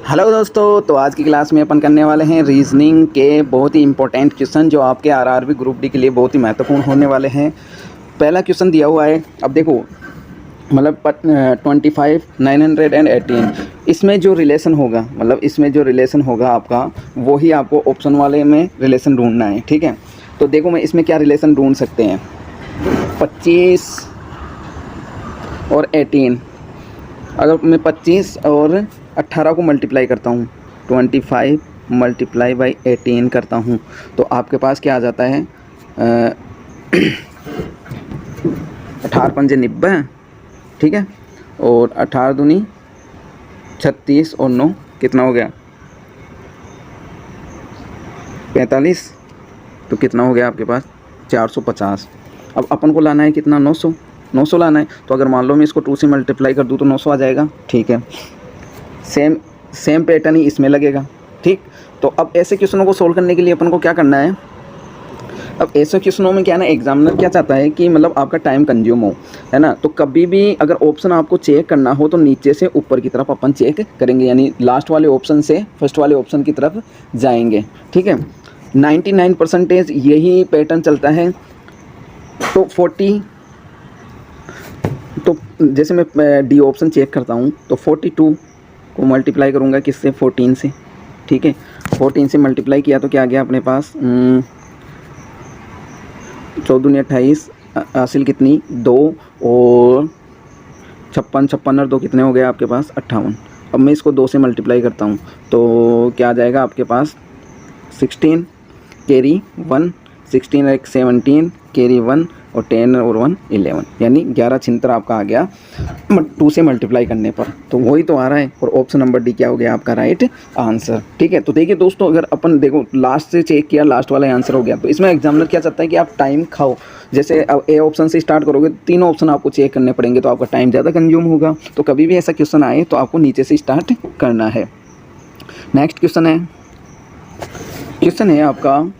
Hello दोस्तों, तो आज की क्लास में अपन करने वाले हैं रीजनिंग के बहुत ही इंपॉर्टेंट क्वेश्चन जो आपके आरआरबी ग्रुप डी के लिए बहुत ही महत्वपूर्ण होने वाले हैं। पहला क्वेश्चन दिया हुआ है, अब देखो मतलब 25,918 इसमें जो रिलेशन होगा, मतलब इसमें जो रिलेशन होगा आपका, वही आपको ऑप्शन वाले में रिलेशन ढूंढना है। ठीक है, तो देखो मैं इसमें क्या रिलेशन ढूंढ सकते हैं। 25 और 18, अगर मैं 25 और 18 को मल्टीप्लाई करता हूँ, 25 मल्टीप्लाई बाई 18 करता हूँ, तो आपके पास क्या आ जाता है 18 पंजे 90, ठीक है, और 18 दूनी 36 और 9 कितना हो गया 45, तो कितना हो गया आपके पास 450। अब अपन को लाना है कितना 900 लाना है। तो अगर मान लो मैं इसको 2 से मल्टीप्लाई कर दूँ तो 900 आ जाएगा। ठीक है, सेम पैटर्न ही इसमें लगेगा। ठीक, तो अब ऐसे क्वेश्चनों को सोल्व करने के लिए अपन को क्या करना है। अब ऐसे क्वेश्चनों में क्या ना, एग्जामिनर क्या चाहता है कि मतलब आपका टाइम कंज्यूम हो, है ना। तो कभी भी अगर ऑप्शन आपको चेक करना हो तो नीचे से ऊपर की तरफ अपन चेक करेंगे, यानी लास्ट वाले ऑप्शन से फर्स्ट वाले ऑप्शन की तरफ जाएंगे। ठीक है, 99% यही पैटर्न चलता है। तो 40, तो जैसे मैं डी ऑप्शन चेक करता हूँ तो 42 को मल्टीप्लाई करूँगा किससे 14 से। ठीक है, 14 से मल्टीप्लाई किया तो क्या आ गया अपने पास 14 28, हासिल कितनी 2, और 56 और 2 कितने हो गए आपके पास 58। अब मैं इसको 2 से मल्टीप्लाई करता हूँ तो क्या आ जाएगा आपके पास 16 कैरी 1, 16 एक 17 कैरी 1 और 10 और 1 11, यानी 11 छिहत्तर आपका आ गया 2 से मल्टीप्लाई करने पर। तो वही तो आ रहा है, और ऑप्शन नंबर डी क्या हो गया आपका राइट आंसर। ठीक है, तो देखिए दोस्तों, अगर अपन देखो लास्ट से चेक किया, लास्ट वाला आंसर हो गया, तो इसमें एग्जामिनर क्या चाहता है कि आप टाइम खाओ। जैसे अब ए ऑप्शन से स्टार्ट करोगे, तीनों ऑप्शन आपको चेक करने पड़ेंगे, तो आपका टाइम ज़्यादा कंज्यूम होगा। तो कभी भी ऐसा क्वेश्चन आए तो आपको नीचे से स्टार्ट करना है। नेक्स्ट क्वेश्चन है आपका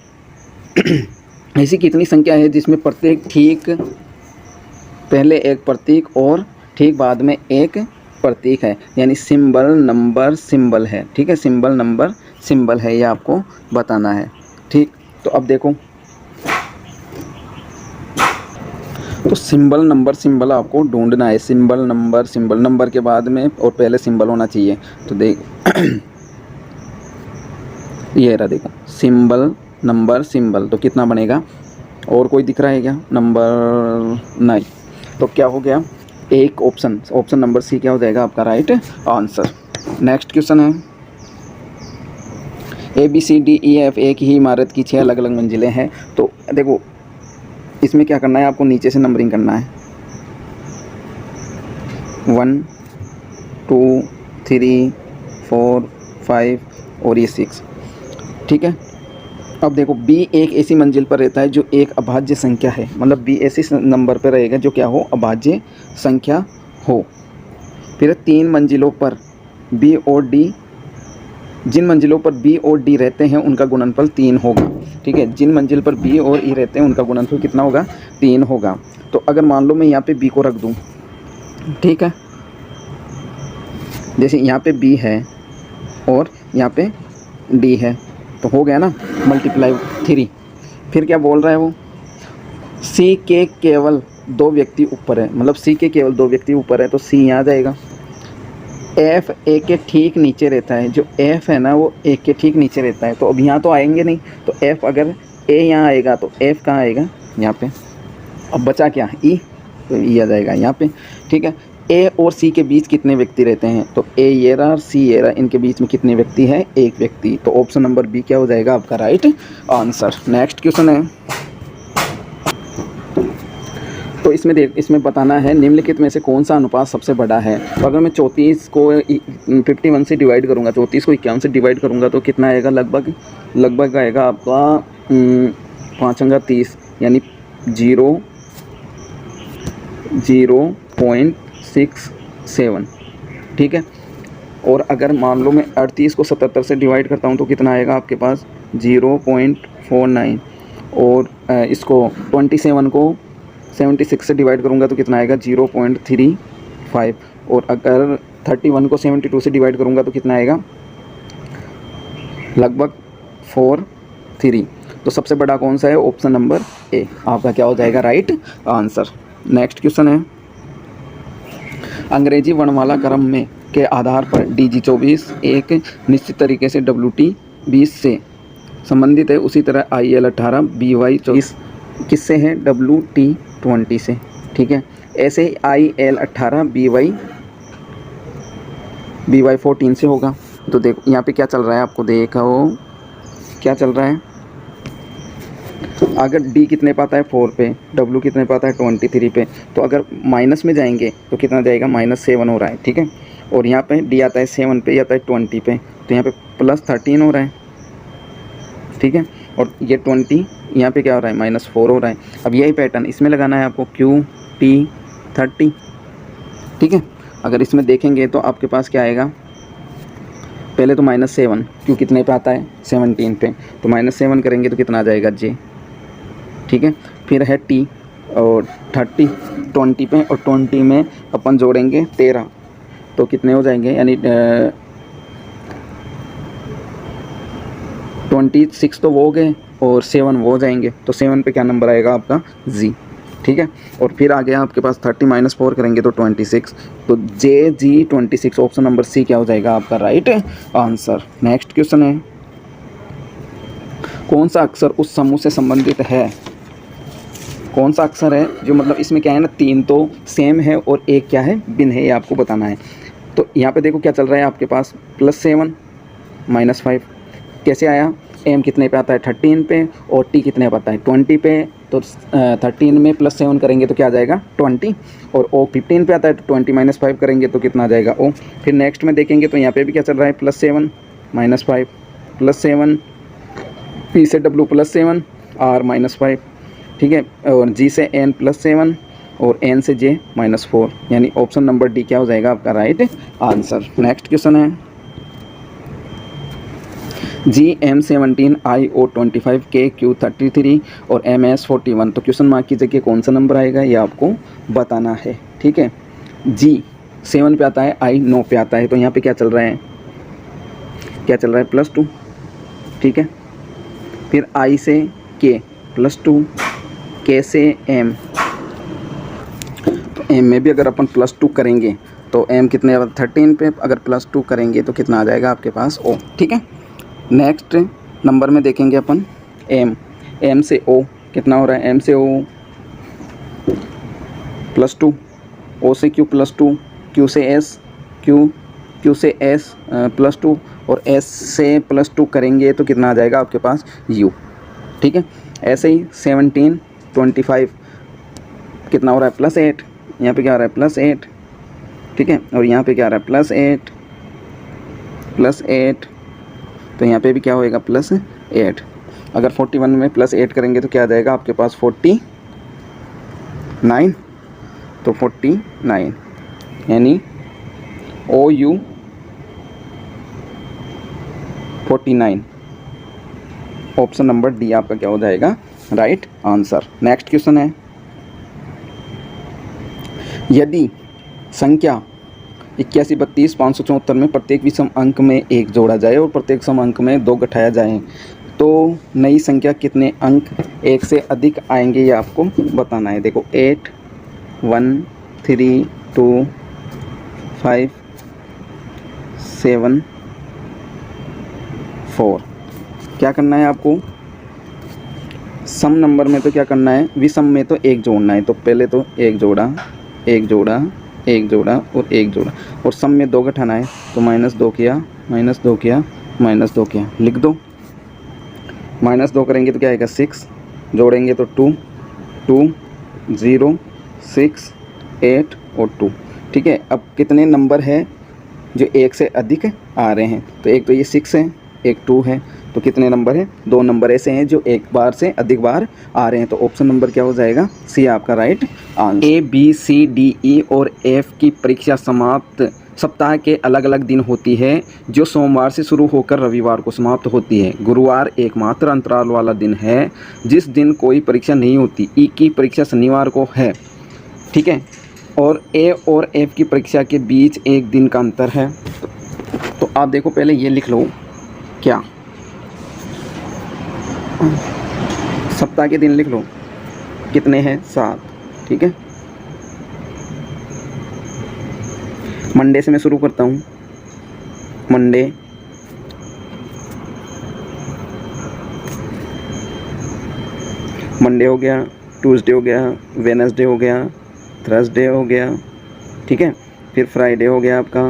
ऐसी कितनी संख्या है जिसमें प्रत्येक ठीक पहले एक प्रतीक और ठीक बाद में एक प्रतीक है, यानी सिंबल नंबर सिंबल है। ठीक है, सिंबल नंबर सिंबल है, ये आपको बताना है। ठीक, तो अब देखो, तो सिंबल नंबर सिंबल आपको ढूंढना है। सिंबल नंबर के बाद में और पहले सिंबल होना चाहिए। तो देख ये रहा, देखो सिंबल नंबर सिंबल, तो कितना बनेगा, और कोई दिख रहा है क्या नंबर, नहीं, तो क्या हो गया एक ऑप्शन नंबर सी क्या हो जाएगा आपका राइट आंसर। नेक्स्ट क्वेश्चन है ABCDEF एक ही इमारत की 6 अलग अलग मंजिलें हैं। तो देखो इसमें क्या करना है, आपको नीचे से नंबरिंग करना है 1 2 3 4 5 और ये 6। ठीक है, अब देखो B एक ऐसी मंजिल पर रहता है जो एक अभाज्य संख्या है, मतलब B ऐसे नंबर पर रहेगा जो क्या हो, अभाज्य संख्या हो। फिर 3 मंजिलों पर B और D, जिन मंजिलों पर B और D रहते हैं उनका गुणनफल 3 होगा। ठीक है, जिन मंजिल पर B और E रहते हैं उनका गुणनफल कितना होगा 3 होगा। तो अगर मान लो मैं यहाँ पे B को रख दूँ, ठीक है, जैसे यहाँ पे B है और यहाँ पे D है, तो हो गया ना मल्टीप्लाई 3। फिर क्या बोल रहा है वो, C के केवल 2 व्यक्ति ऊपर है, मतलब C के केवल 2 व्यक्ति ऊपर है, तो C यहाँ आ जाएगा। F A के ठीक नीचे रहता है, जो F है ना वो A के ठीक नीचे रहता है, तो अब यहाँ तो आएंगे नहीं, तो F अगर A यहाँ आएगा तो F कहाँ आएगा यहाँ पे। अब बचा क्या E, तो E आ जाएगा यहाँ पे। ठीक है, A और C के बीच कितने व्यक्ति रहते हैं, तो A ये रहा और C ये रहा, इनके बीच में कितने व्यक्ति हैं, एक व्यक्ति। तो ऑप्शन नंबर बी क्या हो जाएगा आपका राइट आंसर। नेक्स्ट क्वेश्चन है, तो इसमें बताना है निम्नलिखित में से कौन सा अनुपात सबसे बड़ा है। तो अगर मैं 34 को 51 से डिवाइड करूँगा, 34 को 51 से डिवाइड करूँगा तो कितना आएगा, लगभग आएगा आपका 5×30, यानी 0.67। ठीक है, और अगर मान लो मैं 38 को 77 से डिवाइड करता हूँ तो कितना आएगा आपके पास 0.49, और इसको 27 को 76 से डिवाइड करूँगा तो कितना आएगा 0.35, और अगर 31 को 72 से डिवाइड करूँगा तो कितना आएगा लगभग 4 3। तो सबसे बड़ा कौन सा है? ऑप्शन नंबर ए आपका क्या हो जाएगा राइट आंसर। नेक्स्ट क्वेश्चन है, अंग्रेजी वर्णमाला क्रम में के आधार पर DG 24 एक निश्चित तरीके से WT 20 से संबंधित है, उसी तरह IL 18 BY 24 किससे है? WT 20 से। ठीक है, ऐसे ही IL 18 BY 14 से होगा। तो देखो यहाँ पे क्या चल रहा है, आपको देखो क्या चल रहा है। अगर D कितने पे आता है? 4 पे, W कितने पे आता है? 23 पे। तो अगर माइनस में जाएंगे तो कितना जाएगा? -7 हो रहा है। ठीक है, और यहाँ पे D आता है 7 पे, आता है 20 पे, तो यहाँ पे +13 हो रहा है। ठीक है, और ये 20 यहाँ पे क्या हो रहा है? -4 हो रहा है। अब यही पैटर्न इसमें लगाना है आपको, QT 30। ठीक है, अगर इसमें देखेंगे तो आपके पास क्या आएगा? पहले तो -7, क्यों कितने पे आता है? 17 पे, तो -7 करेंगे तो कितना आ जाएगा? J। ठीक है, फिर है T और 30 20 पे, और 20 में अपन जोड़ेंगे 13, तो कितने हो जाएंगे? यानी 26 तो वो हो गए और 7 वो हो जाएंगे, तो 7 पे क्या नंबर आएगा आपका? G। ठीक है, और फिर आ गया आपके पास 30 - 4 करेंगे तो 26, तो JG 26 ऑप्शन नंबर C क्या हो जाएगा आपका राइट आंसर। नेक्स्ट क्वेश्चन है, कौन सा अक्षर उस समूह से संबंधित है? कौन सा अक्षर है जो मतलब इसमें क्या है ना, 3 तो सेम है और एक क्या है? भिन्न है, ये आपको बताना है। तो यहाँ पे देखो क्या चल रहा है आपके पास, +7 -5 कैसे आया? M कितने पे आता है? 13 पे, और T कितने पे आता है? 20 पे, तो 13 में +7 करेंगे तो क्या आ जाएगा? 20, और O 15 पे आता है, तो 20 - 5 करेंगे तो कितना आ जाएगा? O। फिर नेक्स्ट में देखेंगे तो यहाँ पे भी क्या चल रहा है? +7 -5 +7, P से W +7, R -5। ठीक है, और G से N +7, और N से J -4, यानी ऑप्शन नंबर D क्या हो जाएगा आपका राइट आंसर। नेक्स्ट क्वेश्चन है, GM17 IO 25 KQ 33 और MS 41, तो क्वेश्चन मार्क की जगह कौन सा नंबर आएगा ये आपको बताना है। ठीक है, G 7 पे आता है, I 9 पे आता है, तो यहाँ पे क्या चल रहा है? क्या चल रहा है? +2। ठीक है, फिर I से K +2, K से M, तो M में भी अगर अपन +2 करेंगे तो M कितने? 13 पे अगर +2 करेंगे तो कितना आ जाएगा आपके पास? O। ठीक है, नेक्स्ट नंबर में देखेंगे अपन M से O कितना हो रहा है? M से O +2, O से Q +2, Q से S, Q से S +2, और S से +2 करेंगे तो कितना आ जाएगा आपके पास? U। ठीक है, ऐसे ही 17 25 कितना हो रहा है? +8, यहाँ पे क्या आ रहा है? +8। ठीक है, और यहाँ पे क्या आ रहा है? +8, तो यहाँ पे भी क्या होएगा? +8। अगर 41 में +8 करेंगे तो क्या आ जाएगा आपके पास? 49, तो 49 यानी OU 49, ऑप्शन नंबर D आपका क्या हो जाएगा राइट आंसर। नेक्स्ट क्वेश्चन है, यदि संख्या 81 32 574 में प्रत्येक विषम अंक में 1 जोड़ा जाए और प्रत्येक सम अंक में 2 घटाया जाए तो नई संख्या कितने अंक 1 से अधिक आएंगे ये आपको बताना है। देखो 8 1 3 2 5 7 4, क्या करना है आपको? सम नंबर में तो क्या करना है? विषम में तो 1 जोड़ना है, तो पहले तो 1 जोड़ा 1 जोड़ा 1 जोड़ा और 1 जोड़ा, और सम में 2 घटाना है, तो -2 किया -2 किया -2 किया, लिख दो। -2 करेंगे तो क्या आएगा? 6, जोड़ेंगे तो 2 2 0 6 8 और 2। ठीक है, अब कितने नंबर है जो 1 से अधिक आ रहे हैं? तो एक तो ये 6 है, एक 2 है, तो कितने नंबर है? 2 नंबर ऐसे हैं जो एक बार से अधिक बार आ रहे हैं, तो ऑप्शन नंबर क्या हो जाएगा? सी आपका right answer. A B C D E और F की परीक्षा समाप्त सप्ताह के अलग अलग दिन होती है, जो सोमवार से शुरू होकर रविवार को समाप्त होती है। गुरुवार एकमात्र अंतराल वाला दिन है जिस दिन कोई परीक्षा नहीं होती। E की परीक्षा शनिवार को है। ठीक है, और A और F की परीक्षा के बीच एक दिन का अंतर है। तो आप देखो पहले ये लिख लो, क्या सप्ताह के दिन लिख लो, कितने हैं 7, ठीक है। मंडे से मैं शुरू करता हूँ। मंडे, मंडे हो गया, ट्यूसडे हो गया, वेडनेसडे हो गया, थर्सडे हो गया, ठीक है। फिर फ्राइडे हो गया आपका,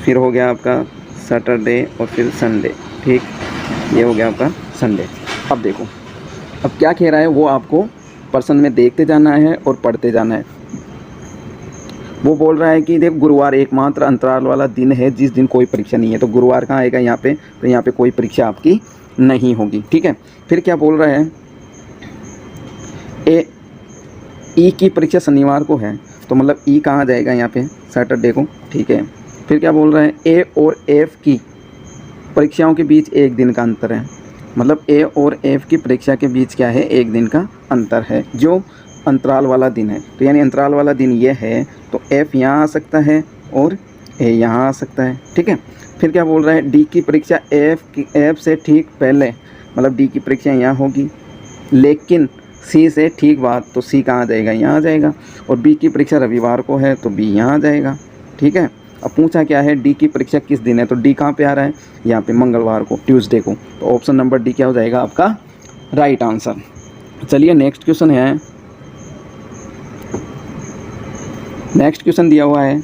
फिर हो गया आपका सैटरडे और फिर संडे, ठीक। ये हो गया आपका संडे। अब देखो, अब क्या कह रहा है वो आपको पर्सन में देखते जाना है और पढ़ते जाना है। वो बोल रहा है कि देख, गुरुवार एकमात्र अंतराल वाला दिन है जिस दिन कोई परीक्षा नहीं है। तो गुरुवार कहाँ आएगा यहाँ पे, तो यहाँ पे कोई परीक्षा आपकी नहीं होगी, ठीक है। फिर क्या बोल रहा है, ई की परीक्षा शनिवार को है, तो मतलब ई कहाँ जाएगा यहाँ पे, सैटरडे को, ठीक है। फिर क्या बोल रहा है, ए और एफ की परीक्षाओं के बीच एक दिन का अंतर है। मतलब ए और एफ की परीक्षा के बीच क्या है, एक दिन का अंतर है, जो अंतराल वाला दिन है। तो यानी अंतराल वाला दिन ये है, तो एफ यहाँ आ सकता है और ए यहाँ आ सकता है, ठीक है। फिर क्या बोल रहा है, डी की परीक्षा एफ से ठीक पहले, मतलब डी की परीक्षा यहाँ होगी, लेकिन सी से ठीक बाद, तो सी कहाँ आ जाएगा, यहाँ आ जाएगा। और बी की परीक्षा रविवार को है, तो बी यहाँ आ जाएगा, ठीक है। अब पूछा क्या है, डी की परीक्षा किस दिन है, तो डी कहाँ पे आ रहा है, यहाँ पे मंगलवार को, ट्यूसडे को। तो ऑप्शन नंबर डी क्या हो जाएगा आपका राइट आंसर। चलिए नेक्स्ट क्वेश्चन है। नेक्स्ट क्वेश्चन दिया हुआ है,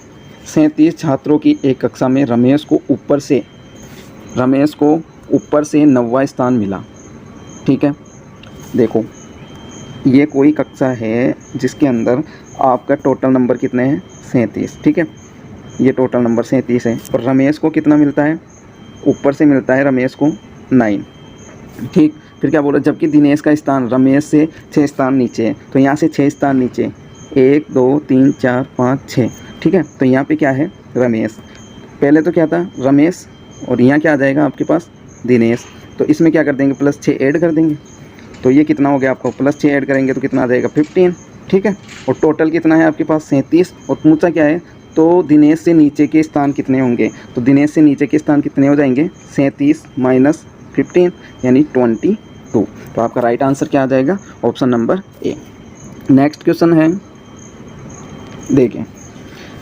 37 छात्रों की एक कक्षा में रमेश को ऊपर से 9वां स्थान मिला, ठीक है। देखो, ये कोई कक्षा है जिसके अंदर आपका टोटल नंबर कितने हैं, 37, ठीक है। ये टोटल नंबर 37 है, और रमेश को कितना मिलता है, ऊपर से मिलता है रमेश को 9, ठीक। फिर क्या बोला, जबकि दिनेश का स्थान रमेश से 6 स्थान नीचे है, तो यहाँ से 6 स्थान नीचे, 1 2 3 4 5 6, ठीक है। तो यहाँ पे क्या है, रमेश। पहले तो क्या था, रमेश, और यहाँ क्या आ जाएगा आपके पास, दिनेश। तो इसमें क्या कर देंगे, +6 ऐड कर देंगे। तो ये कितना हो गया आपको, +6 ऐड करेंगे तो कितना आ जाएगा, 15, ठीक है। और टोटल कितना है आपके पास, 37। और पूछा क्या है, तो दिनेश से नीचे के स्थान कितने होंगे, तो दिनेश से नीचे के स्थान कितने हो जाएंगे, 37 - 15 यानी 22। तो आपका राइट आंसर क्या आ जाएगा, option number A. Next question है, देखें,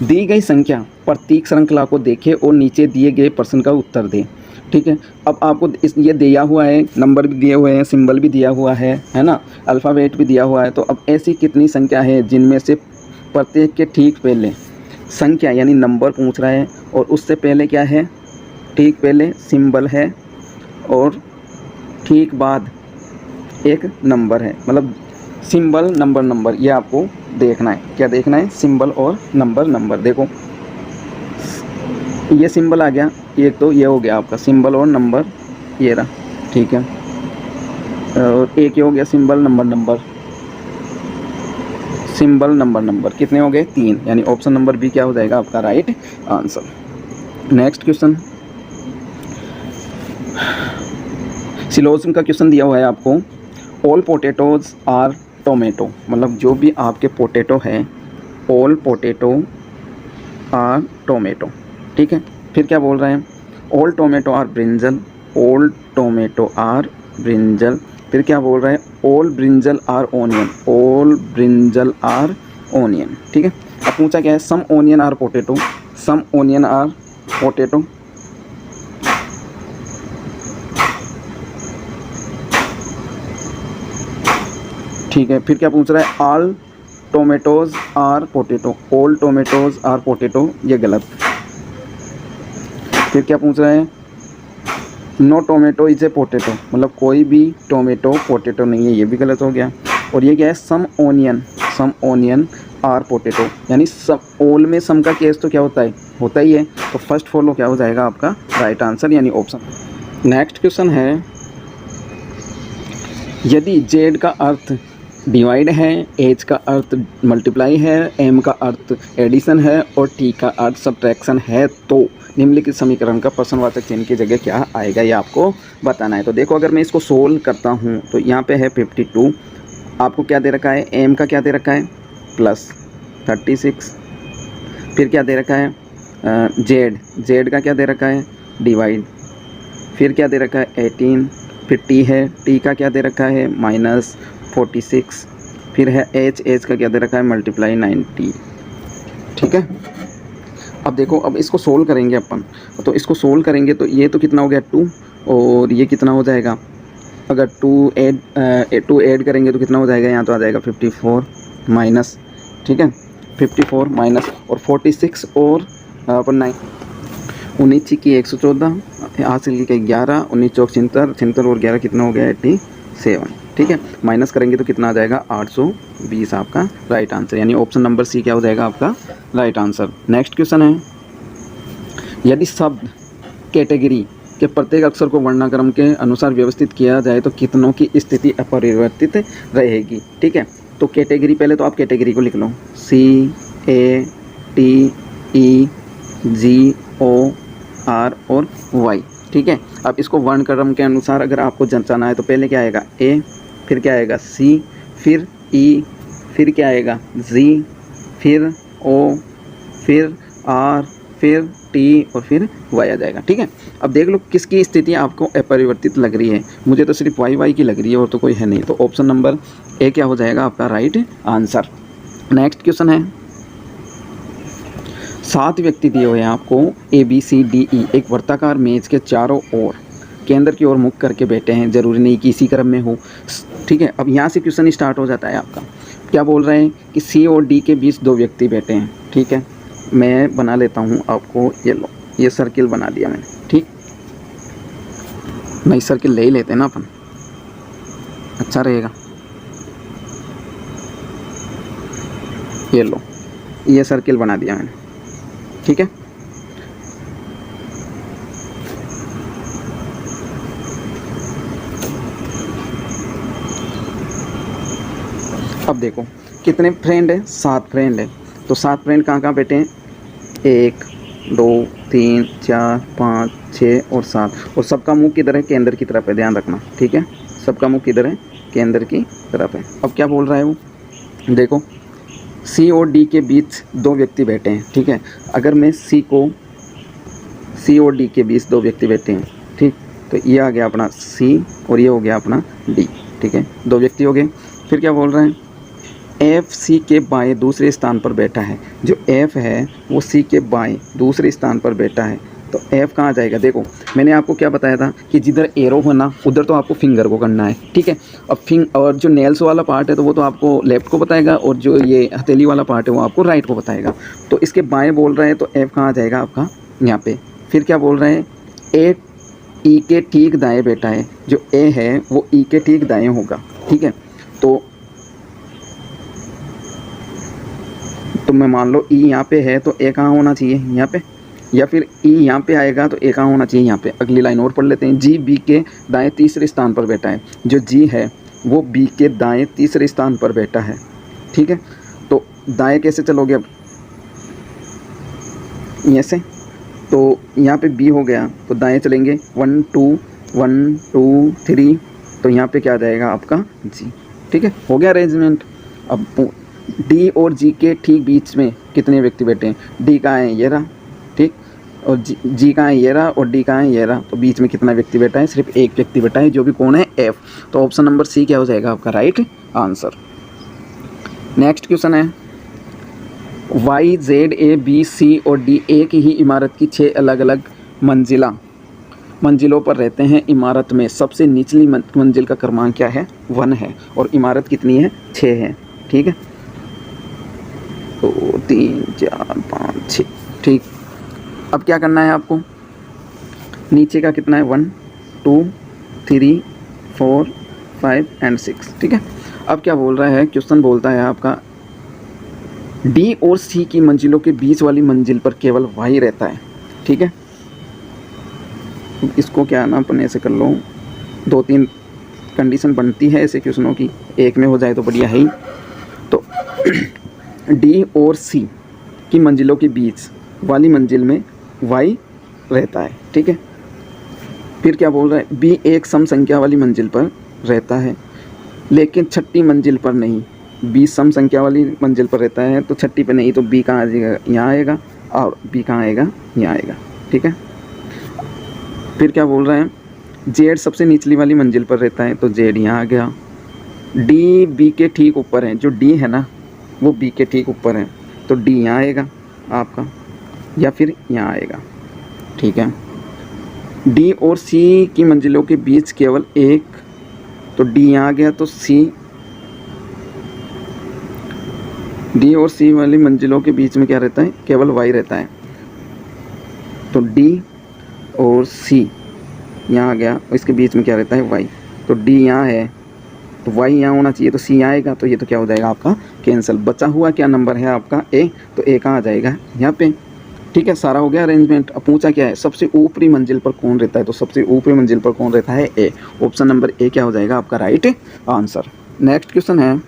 दी गई संख्या प्रतीक श्रृंखला को देखें और नीचे दिए गए प्रश्न का उत्तर दें, ठीक है। अब आपको ये दिया हुआ है, नंबर भी दिए हुए हैं, सिंबल भी दिया हुआ है ना, अल्फ़ाबेट भी दिया हुआ है। तो अब ऐसी कितनी संख्या है जिनमें से प्रत्येक के ठीक पहले, संख्या यानी नंबर पूछ रहा है, और उससे पहले क्या है, ठीक पहले सिंबल है, और ठीक बाद एक नंबर है। मतलब सिंबल नंबर, ये आपको देखना है। क्या देखना है, सिंबल और नंबर। देखो, ये सिंबल आ गया, एक तो ये हो गया आपका सिंबल और नंबर, ये रहा, ठीक है। और एक ये हो गया सिंबल नंबर, सिंबल नंबर, कितने हो गए, 3। यानी ऑप्शन नंबर बी क्या हो जाएगा आपका right answer. Next question, syllogism का क्वेश्चन दिया हुआ है आपको, ऑल पोटैटोज आर टोमेटो। मतलब जो भी आपके पोटैटो है, ऑल पोटैटो आर टोमेटो, ठीक है। फिर क्या बोल रहे हैं, all tomato are brinjal, all tomato are brinjal. फिर क्या बोल रहे हैं, all brinjal are onion, all brinjal are onion, ठीक है। अब पूछा क्या है, some onion are potato, some onion are potato. ठीक है। फिर क्या पूछ रहा है, all tomatoes are potato, all tomatoes are potato, ये गलत। फिर क्या पूछ रहा है, no tomato is a potato, मतलब कोई भी टोमेटो पोटैटो नहीं है, ये भी गलत हो गया। और ये क्या है, सम ओनियन आर पोटैटो, यानी सब, ऑल में सम का केस तो क्या होता ही है। तो फर्स्ट फॉलो क्या हो जाएगा आपका राइट आंसर, यानी ऑप्शन। नेक्स्ट क्वेश्चन है, यदि जेड का अर्थ डिवाइड है, एच का अर्थ मल्टीप्लाई है, एम का अर्थ एडिशन है और टी का अर्थ सब्ट्रैक्शन है, तो निम्नलिखित समीकरण का प्रश्नवाचक चिन्ह की जगह क्या आएगा, ये आपको बताना है। तो देखो, अगर मैं इसको सोल्व करता हूँ तो यहाँ पे है 52, आपको क्या दे रखा है, एम का क्या दे रखा है +36, फिर क्या दे रखा है, जेड का क्या दे रखा है डिवाइड, फिर क्या दे रखा है 18, फिर टी है, टी का क्या दे रखा है -46, फिर है एच, एच का क्या दे रखा है मल्टीप्लाई 90। ठीक है, अब देखो, अब इसको सोल्व करेंगे अपन, तो इसको सोल्व करेंगे तो ये तो कितना हो गया 2, और ये कितना हो जाएगा, अगर 2 ऐड करेंगे तो कितना हो जाएगा, यहाँ तो आ जाएगा 54 माइनस, ठीक है 54 माइनस और 46 और अपन 9, 19 की 114, हासिल के 11, 19 चौक 76 और 11 कितना हो गया 87। ठीक है, माइनस करेंगे तो कितना आ जाएगा 820 आपका राइट आंसर, यानी ऑप्शन नंबर सी क्या हो जाएगा आपका राइट आंसर। नेक्स्ट क्वेश्चन है, यदि शब्द कैटेगरी के प्रत्येक अक्षर को वर्णाक्रम के अनुसार व्यवस्थित किया जाए तो कितनों की स्थिति अपरिवर्तित रहेगी। ठीक है, तो कैटेगरी, पहले तो आप कैटेगरी को लिख लो, CATEGOR और Y। ठीक है, अब इसको वर्णक्रम के अनुसार अगर आपको जंचाना है तो पहले क्या आएगा A, फिर क्या आएगा C, फिर E, फिर क्या आएगा Z, फिर O, फिर R, फिर T और फिर Y आ जाएगा। ठीक है, अब देख लो किसकी स्थिति आपको अपरिवर्तित लग रही है, मुझे तो सिर्फ Y की लग रही है और तो कोई है नहीं, तो ऑप्शन नंबर ए क्या हो जाएगा आपका राइट आंसर। नेक्स्ट क्वेश्चन है, 7 व्यक्ति दिए हुए हैं आपको ABCDE, एक वर्ताकार मेज के चारों ओर केंद्र की ओर मुख करके बैठे हैं, जरूरी नहीं कि इसी क्रम में हो। ठीक है, अब यहाँ से क्वेश्चन स्टार्ट हो जाता है आपका, क्या बोल रहे हैं कि C और D के बीच 2 व्यक्ति बैठे हैं। ठीक है, मैं बना लेता हूँ आपको, ये लो, ये सर्किल बना दिया मैंने। ठीक, नई सर्किल ले ही लेते हैं ना अपन, अच्छा रहेगा। ये लो, ये सर्किल बना दिया मैंने। ठीक है, अब देखो कितने फ्रेंड है, 7 फ्रेंड है, तो 7 फ्रेंड कहाँ कहाँ बैठे हैं, 1 2 3 4 5 6 और 7, और सबका मुंह किधर है, केंद्र की तरफ है, ध्यान रखना। ठीक है, सबका मुंह किधर है, केंद्र की तरफ है। अब क्या बोल रहा है वो, देखो C और D के बीच 2 व्यक्ति बैठे हैं। ठीक है, अगर मैं C और D के बीच 2 व्यक्ति बैठे हैं, ठीक, तो ये आ गया अपना C और ये हो गया अपना D। ठीक है, 2 व्यक्ति हो गए। फिर क्या बोल रहे हैं, F C के बाएं दूसरे स्थान पर बैठा है, जो F है वो C के बाएं दूसरे स्थान पर बैठा है, तो F कहाँ जाएगा। देखो मैंने आपको क्या बताया था कि जिधर एरो होना उधर तो आपको फिंगर को करना है। ठीक है, अब और जो नेल्स वाला पार्ट है तो वो तो आपको लेफ्ट को बताएगा, और जो ये हथेली वाला पार्ट है वो आपको राइट को बताएगा। तो इसके बाएं बोल रहे हैं तो F कहाँ जाएगा आपका यहाँ पे। फिर क्या बोल रहे हैं, A E के ठीक दाएँ बैठा है, जो A है वो E के ठीक दाएँ होगा। ठीक है, तो मैं मान लो E यहाँ पे है तो A कहाँ होना चाहिए, यहाँ पे, या फिर E यहाँ पे आएगा तो A कहाँ होना चाहिए, यहाँ पे। अगली लाइन और पढ़ लेते हैं, G B के दाएं तीसरे स्थान पर बैठा है, जो G है वो B के दाएं तीसरे स्थान पर बैठा है। ठीक है, तो दाएं कैसे चलोगे, अब यहाँ से, तो यहाँ पे B हो गया तो दाएं चलेंगे 1 2 1 2 3, तो यहाँ पे क्या आ जाएगा आपका G। ठीक है, हो गया अरेंजमेंट। अब D और G के ठीक बीच में कितने व्यक्ति बैठे हैं, D कहाँ है, ये रहा, ठीक, और G कहाँ है, ये रहा, और D कहाँ है, ये रहा, तो बीच में कितना व्यक्ति बैठा है, सिर्फ एक व्यक्ति बैठा है, जो भी कौन है, F। तो ऑप्शन नंबर C क्या हो जाएगा आपका राइट आंसर। नेक्स्ट क्वेश्चन है, Y Z A B C और D एक ही इमारत की 6 अलग अलग मंजिलों पर रहते हैं। इमारत में सबसे निचली मंजिल का क्रमांक क्या है, 1 है, और इमारत कितनी है, 6 है। ठीक है, 2 3 4 5 6। ठीक, अब क्या करना है आपको, नीचे का कितना है, 1 2 3 4 5 एंड 6। ठीक है, अब क्या बोल रहा है, क्वेश्चन बोलता है आपका D और C की मंजिलों के बीच वाली मंजिल पर केवल Y रहता है। ठीक है, इसको क्या ना अपन ऐसे कर लो, 2-3 कंडीशन बनती है ऐसे क्वेश्चनों की, एक में हो जाए तो बढ़िया है ही। तो D और C की मंजिलों के बीच वाली मंजिल में Y रहता है। ठीक है, फिर क्या बोल रहा है, B एक सम संख्या वाली मंजिल पर रहता है, लेकिन छठी मंजिल पर नहीं। B सम संख्या वाली मंजिल पर रहता है तो छठी पे नहीं, तो B कहाँ आ जाएगा, यहाँ आएगा, और B कहाँ आएगा, यहाँ आएगा। ठीक है, फिर क्या बोल रहे हैं, जेड सबसे निचली वाली मंजिल पर रहता है तो जेड यहाँ आ गया। डी बी के ठीक ऊपर है, जो डी है ना वो बी के ठीक ऊपर है, तो डी यहाँ आएगा आपका या फिर यहाँ आएगा, ठीक है। डी और सी की मंजिलों के बीच केवल एक, तो डी यहाँ आ गया, तो सी, डी और सी वाली मंजिलों के बीच में क्या रहता है, केवल वाई रहता है, तो डी और सी यहाँ आ गया, इसके बीच में क्या रहता है, वाई, तो डी यहाँ है तो वाई यहाँ होना चाहिए, तो सी आएगा, तो ये तो क्या हो जाएगा आपका कैंसिल। बचा हुआ क्या नंबर है आपका ए, तो ए कहाँ आ जाएगा यहाँ पे, ठीक है। सारा हो गया अरेंजमेंट। अब पूछा क्या है, सबसे ऊपरी मंजिल पर कौन रहता है, तो सबसे ऊपरी मंजिल पर कौन रहता है, ए। ऑप्शन नंबर ए क्या हो जाएगा आपका राइट आंसर। नेक्स्ट क्वेश्चन है,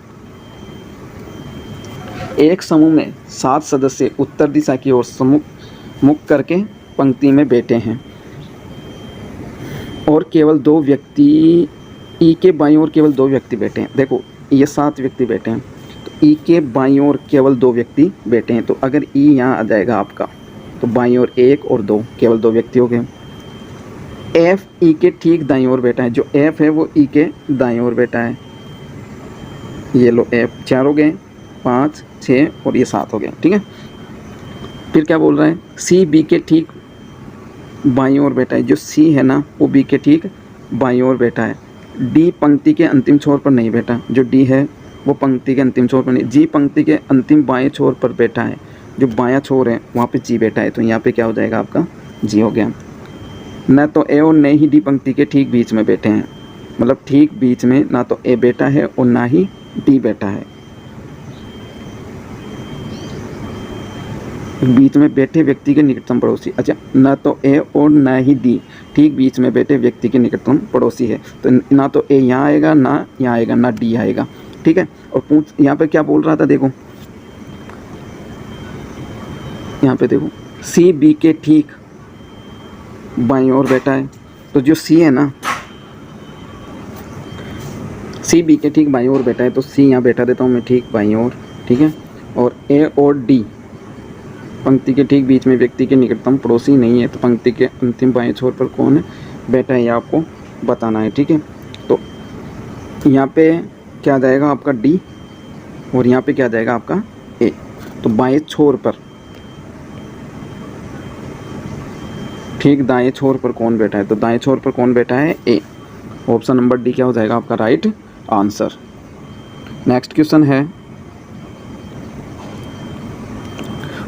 एक समूह में 7 सदस्य उत्तर दिशा की ओर मुख करके पंक्ति में बैठे हैं और केवल 2 व्यक्ति, ई के बाईं ओर केवल 2 व्यक्ति बैठे हैं। देखो ये 7 व्यक्ति बैठे हैं, तो ई के बाईं ओर केवल 2 व्यक्ति बैठे हैं, तो अगर ई यहाँ आ जाएगा आपका, तो बाईं ओर 1 और 2, केवल 2 व्यक्ति हो गए। एफ ई के ठीक दाईं ओर बैठा है, जो एफ है वो ई के दाईं ओर बैठा है, ये लो एफ 4 हो गए, 5 6 और ये 7 हो गए, ठीक है। फिर क्या बोल रहा है, सी बी के ठीक बाईं ओर बैठा है, जो सी है ना वो बी के ठीक बाईं ओर बैठा है। डी पंक्ति के अंतिम छोर पर नहीं बैठा, जो डी है वो पंक्ति के अंतिम छोर पर नहीं। जी पंक्ति के अंतिम बाएं छोर पर बैठा है, जो बायां छोर है वहाँ पे जी बैठा है, तो यहाँ पे क्या हो जाएगा आपका जी हो गया। न तो ए और न ही डी पंक्ति के ठीक बीच में बैठे हैं, मतलब ठीक बीच में ना तो ए बैठा है और ना ही डी बैठा है। बीच में बैठे व्यक्ति के निकटतम पड़ोसी, अच्छा ना तो ए और ना ही डी ठीक बीच में बैठे व्यक्ति के निकटतम पड़ोसी है, तो ना तो ए यहाँ आएगा ना यहाँ आएगा ना डी आएगा, ठीक है। और पूछ यहाँ पे क्या बोल रहा था, देखो यहाँ पे देखो सी बी के ठीक बाईं ओर बैठा है, तो जो सी है ना सी बी के ठीक बाईं ओर बैठा है, तो सी यहाँ बैठा देता हूँ मैं ठीक बाईं ओर, ठीक है। और ए और डी पंक्ति के ठीक बीच में व्यक्ति के निकटतम पड़ोसी नहीं है, तो पंक्ति के अंतिम बाएं छोर पर कौन है बैठा है ये आपको बताना है, ठीक है। तो यहाँ पे क्या आ जाएगा आपका डी और यहाँ पे क्या आ जाएगा आपका ए, तो बाएं छोर पर ठीक दाएं छोर पर कौन बैठा है, तो दाएं छोर पर कौन बैठा है ए। ऑप्शन नंबर डी क्या हो जाएगा आपका राइट आंसर। नेक्स्ट क्वेश्चन है,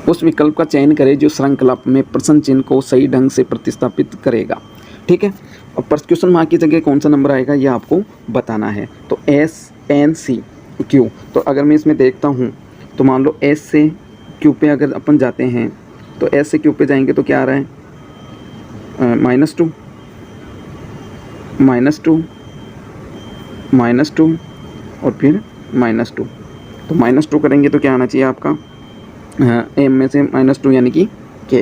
उस विकल्प का चयन करें जो श्रृंखला में प्रश्न चिन्ह को सही ढंग से प्रतिस्थापित करेगा, ठीक है। और क्वेश्चन मार्क की जगह कौन सा नंबर आएगा ये आपको बताना है। तो एस एन सी क्यू, तो अगर मैं इसमें देखता हूँ तो मान लो एस से क्यू पे अगर अपन जाते हैं, तो एस से क्यू पे जाएंगे तो क्या आ रहा है -2 -2 और फिर -2, तो -2 करेंगे तो क्या आना चाहिए आपका एम में से -2 यानी कि के,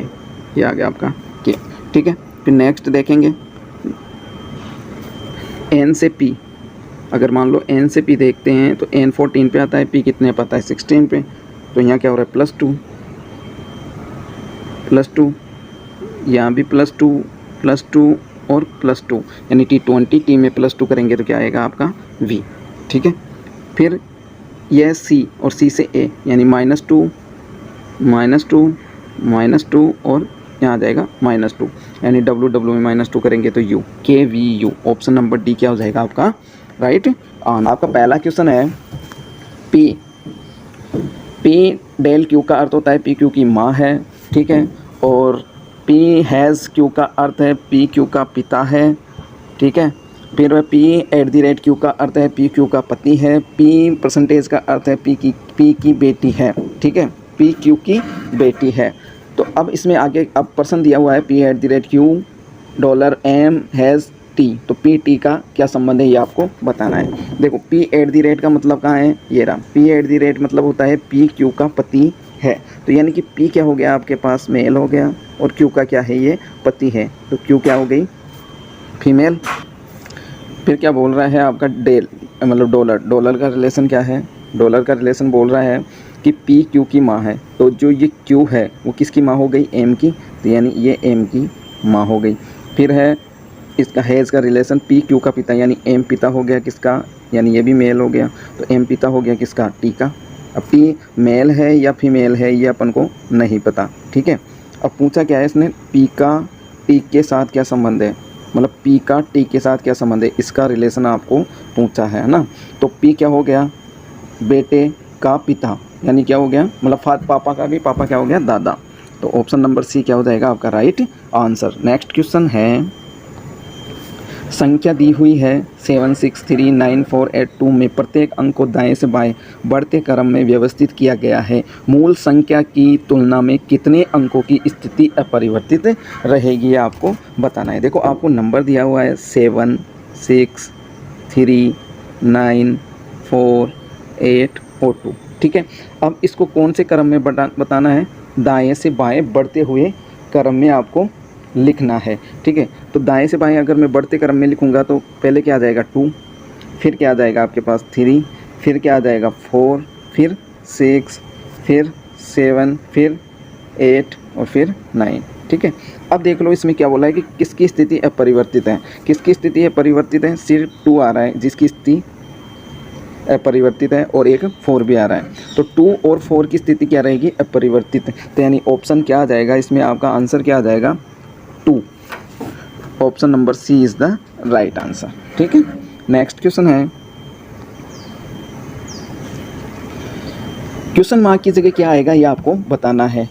ये आ गया आपका के, ठीक है। फिर नेक्स्ट देखेंगे एन से पी, अगर मान लो एन से पी देखते हैं तो एन 14 पे आता है, पी कितने पे आता है 16 पे, तो यहाँ क्या हो रहा है +2 यहाँ भी +2 और +2 यानी T20, टी में +2 करेंगे तो क्या आएगा आपका V, ठीक है। फिर यह C और C से A यानी -2 और यहाँ आ जाएगा -2 यानी W में -2 करेंगे तो U, KVU। Option number D क्या हो जाएगा आपका राइट ऑन। आपका पहला क्वेश्चन है P डेल Q का अर्थ होता है P Q की माँ है, ठीक है। और P हैज़ Q का अर्थ है P Q का पिता है, ठीक है। फिर वह P@ Q का अर्थ है P Q का पति है। P% का अर्थ है P की बेटी है, ठीक है, P Q की बेटी है। तो अब इसमें आगे अब पर्सन दिया हुआ है P@ Q $M has T, तो PT का क्या संबंध है ये आपको बताना है। देखो P@ का मतलब कहाँ है, ये रहा, P@ मतलब होता है P Q का पति है, तो यानी कि P क्या हो गया आपके पास मेल हो गया और Q का क्या है ये पति है, तो Q क्या हो गई फीमेल। फिर क्या बोल रहा है आपका डेल मतलब डॉलर का रिलेशन क्या है, डॉलर का रिलेशन बोल रहा है कि P Q की माँ है, तो जो ये Q है वो किसकी माँ हो गई M की, तो यानी ये M की माँ हो गई। फिर है इसका है इसका रिलेशन पी क्यू का पिता, यानी एम पिता हो गया किसका, यानी ये भी मेल हो गया, तो एम पिता हो गया किसका, टी का। अब टी मेल है या फीमेल है ये अपन को नहीं पता, ठीक है। अब पूछा क्या है इसने, पी का टी के साथ क्या संबंध है, मतलब पी का टी के साथ क्या संबंध है, इसका रिलेशन आपको पूछा है ना। तो पी क्या हो गया, बेटे का पिता, यानी क्या हो गया, मतलब पापा का भी, पापा क्या हो गया, दादा। तो ऑप्शन नंबर सी क्या हो जाएगा आपका राइट आंसर। नेक्स्ट क्वेश्चन है, संख्या दी हुई है 7639482 में प्रत्येक अंक को दाएं से बाएं बढ़ते क्रम में व्यवस्थित किया गया है। मूल संख्या की तुलना में कितने अंकों की स्थिति अपरिवर्तित रहेगी, आपको बताना है। देखो आपको नंबर दिया हुआ है 7 6 3 9 4 8 और 2, ठीक है। अब इसको कौन से क्रम में बताना है, दाएं से बाएं बढ़ते हुए क्रम में आपको लिखना है, ठीक है। तो दाएं से बाएं अगर मैं बढ़ते क्रम में लिखूंगा तो पहले क्या आ जाएगा 2, फिर क्या आ जाएगा आपके पास 3, फिर क्या आ जाएगा 4, फिर 6, फिर 7, फिर 8 और फिर 9, ठीक है। अब देख लो इसमें क्या बोला है कि किसकी स्थिति अपरिवर्तित है, किसकी स्थिति अपरिवर्तित है, सिर्फ 2 आ रहा है जिसकी स्थिति अपरिवर्तित है और एक 4 भी आ रहा है। तो 2 और 4 की स्थिति क्या रहेगी, अपरिवर्तित। तो यानी ऑप्शन क्या आ जाएगा इसमें, आपका आंसर क्या आ जाएगा 2। Option number C is the right answer, ठीक है। नेक्स्ट क्वेश्चन है, क्वेश्चन मार्क की जगह क्या आएगा ये आपको बताना है।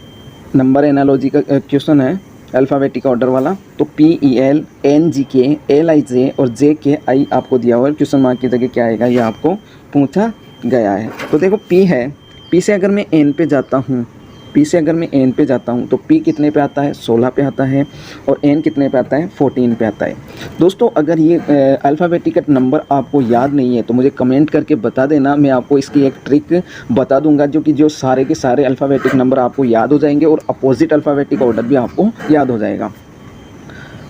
नंबर एनालॉजी का क्वेश्चन है, अल्फ़ाबेटिक ऑर्डर वाला। तो PEL NGK LIJ और JKI आपको दिया हुआ है, क्वेश्चन मार्क की जगह क्या आएगा ये आपको पूछा गया है। तो देखो P है, P से अगर मैं N पे जाता हूँ, P से अगर मैं N पे जाता हूँ तो P कितने पे आता है, 16 पे आता है, और N कितने पे आता है, 14 पे आता है। दोस्तों अगर ये अल्फ़ाबेटिक नंबर आपको याद नहीं है तो मुझे कमेंट करके बता देना, मैं आपको इसकी एक ट्रिक बता दूंगा जो कि जो सारे के सारे अल्फ़ाबेटिक नंबर आपको याद हो जाएंगे और अपोजिट अल्फ़ाबेटिक ऑर्डर भी आपको याद हो जाएगा।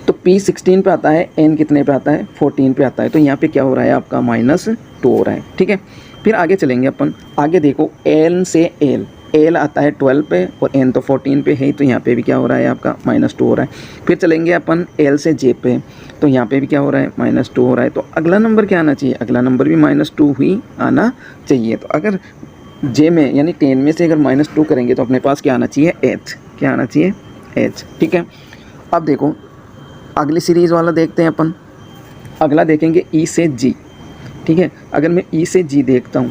तो P 16 पे आता है, N कितने पे आता है, 14 पे आता है। तो यहाँ पे क्या हो रहा है आपका -2 हो रहा है, ठीक है। फिर आगे चलेंगे अपन, आगे देखो N से L आता है 12 पे और N तो 14 पे है, तो यहाँ पे भी क्या हो रहा है आपका -2 हो रहा है। फिर चलेंगे अपन L से J पे, तो यहाँ पे भी क्या हो रहा है, -2 हो रहा है। तो अगला नंबर क्या आना चाहिए, अगला नंबर भी -2 ही आना चाहिए। तो अगर J में यानी 10 में से अगर -2 करेंगे तो अपने पास क्या आना चाहिए, H, क्या आना चाहिए, H, ठीक है। अब देखो अगली सीरीज़ वाला देखते हैं अपन, अगला देखेंगे E से G, ठीक है। अगर मैं E से G देखता हूँ,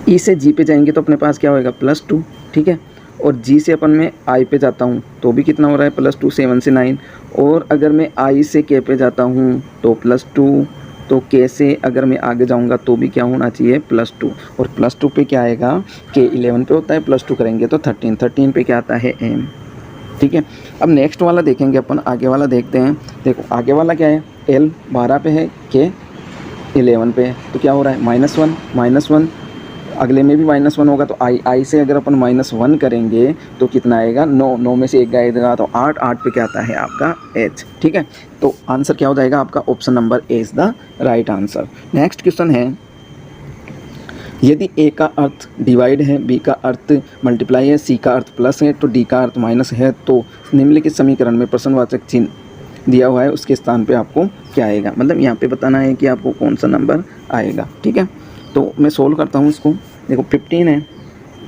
E से G पे जाएंगे तो अपने पास क्या होएगा, +2, ठीक है। और G से अपन मैं I पे जाता हूँ तो भी कितना हो रहा है, +2, 7 से 9। और अगर मैं I से K पे जाता हूँ तो +2, तो K से अगर मैं आगे जाऊँगा तो भी क्या होना चाहिए, +2। और +2 पे क्या आएगा, K 11 पे होता है, +2 करेंगे तो 13 पे क्या आता है, M, ठीक है। अब नेक्स्ट वाला देखेंगे अपन, आगे वाला देखते हैं। देखो आगे वाला क्या है, L 12 पे है, K 11 पे है, तो क्या हो रहा है, -1, अगले में भी -1 होगा। तो I से अगर अपन -1 करेंगे तो कितना आएगा, 9 में से 1 गाएगा तो 8 पे क्या आता है आपका H, ठीक है। तो आंसर क्या हो जाएगा आपका, option number A is the right answer. Next question है, यदि A का अर्थ डिवाइड है, B का अर्थ मल्टीप्लाई है, C का अर्थ प्लस है, तो D का अर्थ माइनस है, तो निम्नलिखित समीकरण में प्रश्नवाचक चिन्ह दिया हुआ है उसके स्थान पे आपको क्या आएगा, मतलब यहाँ पे बताना है कि आपको कौन सा नंबर आएगा, ठीक है। तो मैं सोल्व करता हूँ इसको। देखो 15 है,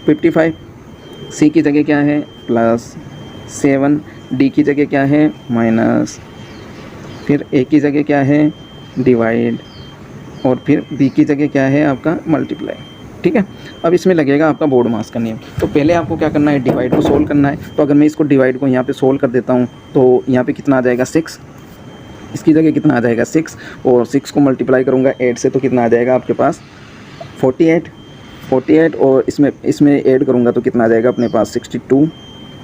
55, C की जगह क्या है, +7, D की जगह क्या है, माइनस, फिर A की जगह क्या है, डिवाइड, और फिर B की जगह क्या है आपका मल्टीप्लाई, ठीक है। अब इसमें लगेगा आपका बोर्ड मास का नियम। तो पहले आपको क्या करना है, डिवाइड को सोल्व करना है। तो अगर मैं इसको डिवाइड को यहाँ पे सोल्व कर देता हूँ तो यहाँ पे कितना आ जाएगा, 6, इसकी जगह कितना आ जाएगा 6, और 6 को मल्टीप्लाई करूँगा 8 से तो कितना आ जाएगा आपके पास 48, और इसमें ऐड करूँगा तो कितना आ जाएगा अपने पास 62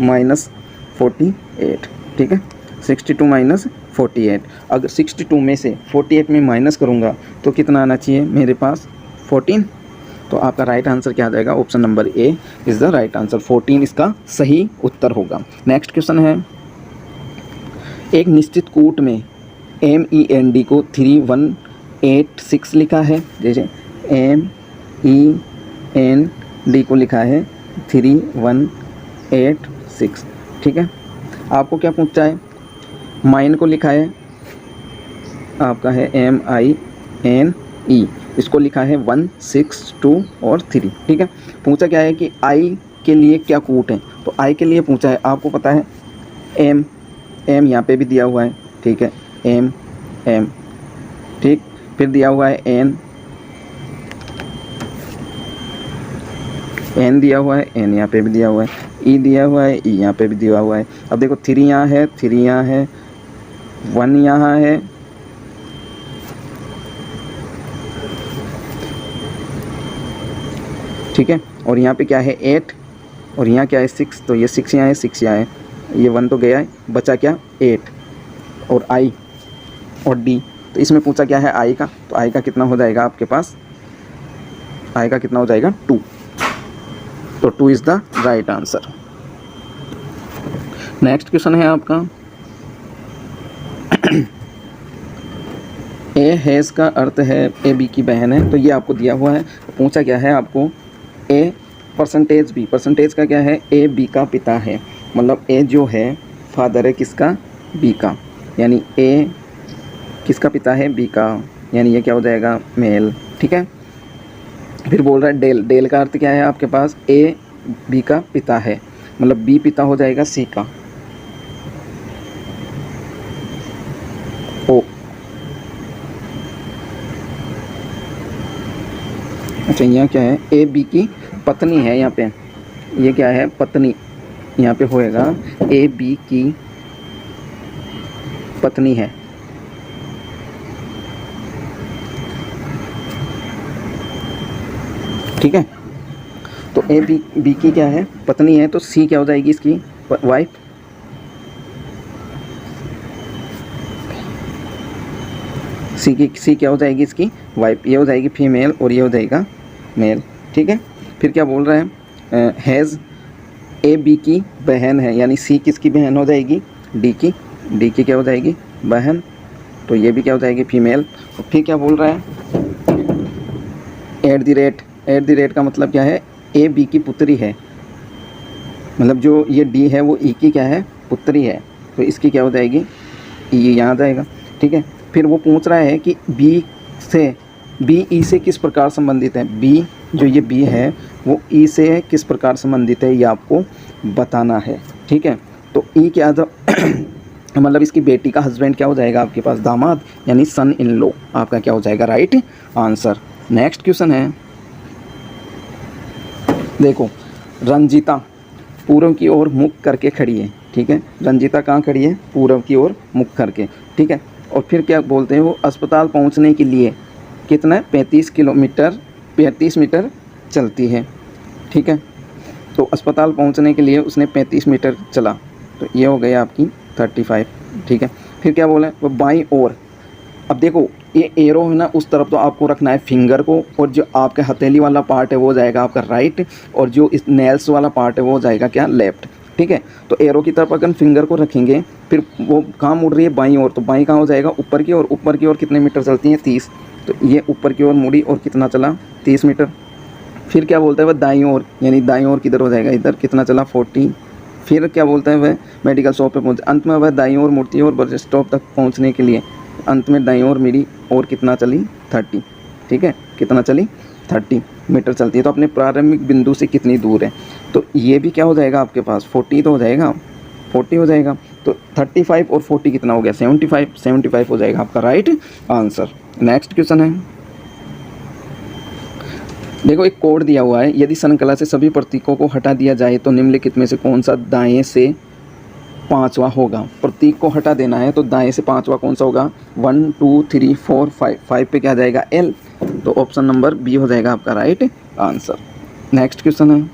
माइनस 48, ठीक है। 62 माइनस 48, अगर 62 में से 48 में माइनस करूँगा तो कितना आना चाहिए मेरे पास, 14। तो आपका राइट आंसर क्या आ जाएगा, option number A is the right answer, 14 इसका सही उत्तर होगा। नेक्स्ट क्वेश्चन है, एक निश्चित कूट में MEND को 3186 लिखा है, जैसे MEND को लिखा है 3186, ठीक है। आपको क्या पूछता है, माइन को लिखा है आपका है MINE, इसको लिखा है 1 6 2 और 3। ठीक है, पूछा क्या है कि आई के लिए क्या कूट है, तो आई के लिए पूछा है, आपको पता है एम यहाँ पे भी दिया हुआ है। ठीक है, एम ठीक, फिर दिया हुआ है एन दिया हुआ है, एन यहाँ पे भी दिया हुआ है, ई दिया हुआ है, ई यहाँ पे भी दिया हुआ है। अब देखो 3 यहाँ है, 3 यहाँ है, 1 यहाँ है, ठीक है, और यहाँ पे क्या है 8 और यहाँ क्या है 6, तो ये 6 यहाँ है, 6 यहाँ है, ये 1 तो गया है, बचा क्या 8 और आई और डी। तो इसमें पूछा क्या है आई का, तो आई का कितना हो जाएगा आपके पास, आई का कितना हो जाएगा 2, तो 2 is the right answer. Next question है आपका ए हैज़ का अर्थ है ए बी की बहन है, तो ये आपको दिया हुआ है। तो पूछा क्या है आपको ए परसेंटेज बी, परसेंटेज का क्या है ए बी का पिता है, मतलब ए जो है फादर है किसका, बी का, यानी ए किसका पिता है, बी का, यानी ये क्या हो जाएगा मेल। ठीक है, फिर बोल रहा है डेल, डेल का अर्थ क्या है आपके पास ए बी का पिता है, मतलब बी पिता हो जाएगा सी का, ओ। अच्छा, यहाँ क्या है ए बी की पत्नी है, यहाँ पे ये क्या है पत्नी, यहाँ पे होएगा ए बी की पत्नी है। ठीक है, तो ए बी की क्या है पत्नी है, तो सी क्या हो जाएगी इसकी वाइफ, सी क्या हो जाएगी इसकी वाइफ, ये हो जाएगी फीमेल और ये हो जाएगा मेल। ठीक है, फिर क्या बोल रहे हैं हैज़ ए बी की बहन है, यानी सी किसकी बहन हो जाएगी डी की क्या हो जाएगी बहन, तो ये भी क्या हो जाएगी फीमेल। और फिर क्या बोल रहा है एट द रेट का मतलब क्या है ए बी की पुत्री है, मतलब जो ये डी है वो ई की क्या है पुत्री है, तो इसकी क्या हो जाएगी ई यहाँ आ जाएगा। ठीक है, फिर वो पूछ रहा है कि बी ई से किस प्रकार संबंधित है, बी जो ये बी है वो ई से किस प्रकार संबंधित है ये आपको बताना है। ठीक है, तो ई क्या मतलब इसकी बेटी का हस्बैंड क्या हो जाएगा आपके पास दामाद, यानी सन इन लॉ आपका क्या हो जाएगा राइट आंसर। नेक्स्ट क्वेश्चन है, देखो रंजीता पूर्व की ओर मुख करके खड़ी है। ठीक है, रंजीता कहाँ खड़ी है पूर्व की ओर मुख करके। ठीक है, और फिर क्या बोलते हैं वो अस्पताल पहुंचने के लिए कितना 35 मीटर चलती है। ठीक है, तो अस्पताल पहुंचने के लिए उसने 35 मीटर चला, तो ये हो गई आपकी 35। ठीक है, फिर क्या बोला वो बाईं ओर, अब देखो ये एरो है ना उस तरफ, तो आपको रखना है फिंगर को, और जो आपका हथेली वाला पार्ट है वो जाएगा आपका राइट, और जो इस नेल्स वाला पार्ट है वो जाएगा क्या लेफ्ट। ठीक है, तो एरो की तरफ अगर फिंगर को रखेंगे, फिर वो कहाँ मुड़ रही है बाईं ओर, तो बाईं कहाँ हो जाएगा ऊपर की ओर, ऊपर की ओर कितने मीटर चलती हैं 30, तो ये ऊपर की ओर मुड़ी और कितना चला 30 मीटर। फिर क्या बोलता है वह दाईं ओर, यानी दाईं ओर किधर हो जाएगा इधर, कितना चला 40। फिर क्या बोलता है वह मेडिकल शॉप पे पहुँचे, अंत में वह दाईं ओर मुड़ती है और बस स्टॉप तक पहुँचने के लिए अंत में दाईं ओर मिली और कितना चली 30। ठीक है, कितना चली 30 मीटर चलती है, तो अपने प्रारंभिक बिंदु से कितनी दूर है, तो ये भी क्या हो जाएगा आपके पास 40 तो हो जाएगा, 40 हो जाएगा, तो 35 और 40 कितना हो गया 75 हो जाएगा आपका राइट आंसर। नेक्स्ट क्वेश्चन है, देखो एक कोड दिया हुआ है, यदि संकला से सभी प्रतीकों को हटा दिया जाए तो निम्नलिखित में से कौन सा दाएं से पांचवा होगा। प्रतीक को हटा देना है तो दाएं से पांचवा कौन सा होगा 1 2 3 4 5 पे क्या जाएगा एल, तो ऑप्शन नंबर बी हो जाएगा आपका राइट आंसर। नेक्स्ट क्वेश्चन है,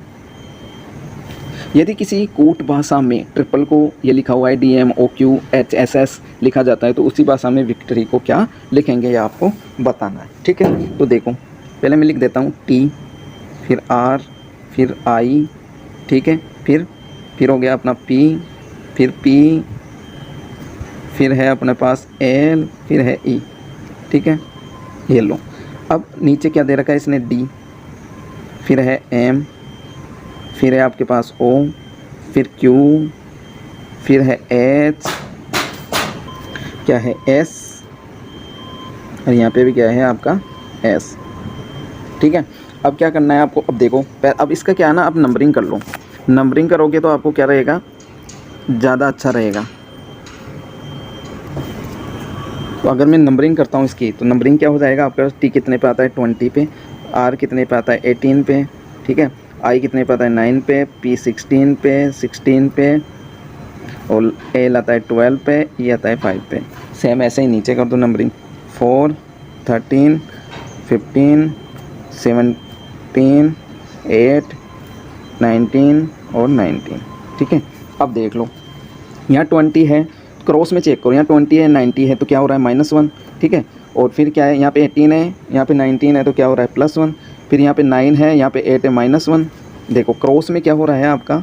यदि किसी कूट भाषा में ट्रिपल को ये लिखा हुआ है DMOQHSS लिखा जाता है तो उसी भाषा में विक्ट्री को क्या लिखेंगे ये आपको बताना है। ठीक है, तो देखो पहले मैं लिख देता हूँ T, फिर R, फिर I, ठीक है, फिर हो गया अपना P, फिर P, फिर है अपने पास L, फिर है E। ठीक है, ये लो। अब नीचे क्या दे रखा है इसने D, फिर है M, फिर है आपके पास O, फिर Q, फिर है H, क्या है S, और यहाँ पे भी क्या है आपका S। ठीक है, अब क्या करना है आपको, अब देखो अब इसका क्या है ना, आप नंबरिंग कर लो। नंबरिंग करोगे तो आपको क्या रहेगा, ज़्यादा अच्छा रहेगा। तो अगर मैं नंबरिंग करता हूँ इसकी, तो नंबरिंग क्या हो जाएगा आपके पास, T कितने पे आता है 20 पे, R कितने पे आता है 18 पे, ठीक है, I कितने पे आता है 9 पे, P 16 पे, और L आता है 12 पे, E आता है 5 पे। सेम ऐसे ही नीचे कर दो नंबरिंग, 4, 13, 15, 17, 8, 19 और 19। ठीक है, अब देख लो यहाँ 20 है, क्रॉस में चेक करो, यहाँ 20 है 90 है तो क्या हो रहा है -1। ठीक है, और फिर क्या है, यहाँ पे 18 है, यहाँ पे 19 है तो क्या हो रहा है +1। फिर यहाँ पे 9 है, यहाँ पे 8 है -1। देखो क्रॉस में क्या हो रहा है आपका,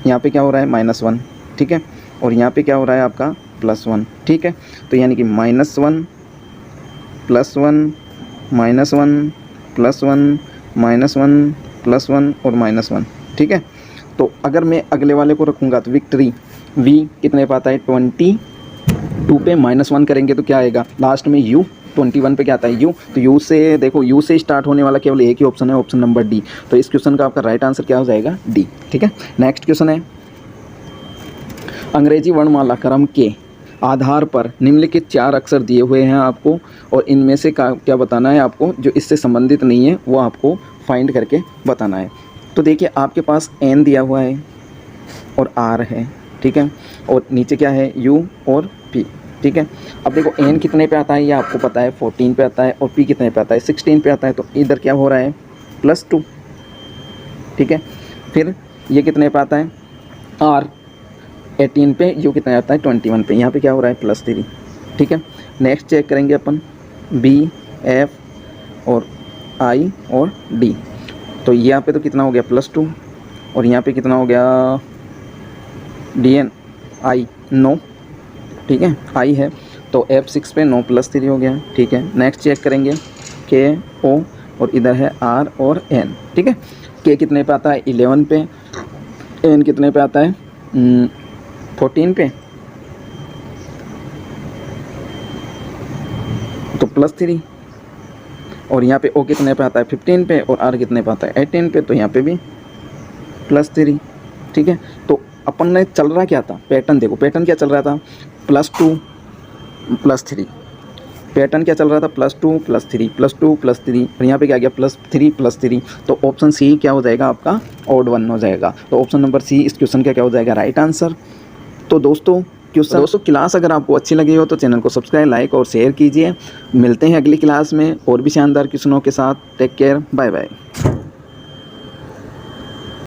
यहाँ पे क्या हो रहा है -1। ठीक है, और यहाँ पे क्या हो रहा है आपका +1। ठीक है, तो यानी कि -1 +1 +1 +1 -1 और -1। ठीक है, तो अगर मैं अगले वाले को रखूँगा तो विक्ट्री V कितने पे आता है 22 पे, -1 करेंगे तो क्या आएगा लास्ट में U, 21 पे क्या आता है U। तो U से देखो, U से स्टार्ट होने वाला केवल एक ही ऑप्शन है, ऑप्शन नंबर D। तो इस क्वेश्चन का आपका राइट आंसर क्या हो जाएगा, D। ठीक है, नेक्स्ट क्वेश्चन है, अंग्रेजी वर्णमाला क्रम के आधार पर निम्नलिखित 4 अक्षर दिए हुए हैं आपको, और इनमें से क्या बताना है आपको, जो इससे संबंधित नहीं है वो आपको फाइंड करके बताना है। तो देखिए आपके पास N दिया हुआ है और R है, ठीक है, और नीचे क्या है U और P। ठीक है, अब देखो N कितने पे आता है ये आपको पता है 14 पे आता है, और P कितने पे आता है 16 पे आता है, तो इधर क्या हो रहा है +2। ठीक है, फिर ये कितने पे आता है R 18 पे, U कितना आता है 21 पे, यहाँ पे क्या हो रहा है +3। ठीक है, नेक्स्ट चेक करेंगे अपन B, F और I और D। तो यहाँ पे तो कितना हो गया +2, और यहाँ पे कितना हो गया DN I 9। ठीक है, I है तो F6 पे 9 +3 हो गया। ठीक है, नेक्स्ट चेक करेंगे K, O और इधर है R और N। ठीक है, K कितने पे आता है 11 पे, N कितने पे आता है 14 पे, तो +3, और यहाँ पे O कितने पे आता है 15 पे, और R कितने पे आता है 18 पे, तो यहाँ पे भी +3। ठीक है, तो अपन ने चल रहा क्या था पैटर्न, देखो पैटर्न क्या चल रहा था +2 +3, पैटर्न क्या चल रहा था +2 +3 +2 +3, और यहाँ पे क्या गया +3 +3। तो ऑप्शन सी क्या हो जाएगा आपका ऑड 1 हो जाएगा। तो ऑप्शन नंबर सी इस क्वेश्चन का क्या हो जाएगा राइट आंसर। तो दोस्तों क्लास अगर आपको अच्छी लगी हो तो चैनल को सब्सक्राइब, लाइक और शेयर कीजिए। मिलते हैं अगली क्लास में और भी शानदार क्वेश्चनों के साथ। Take care, bye bye.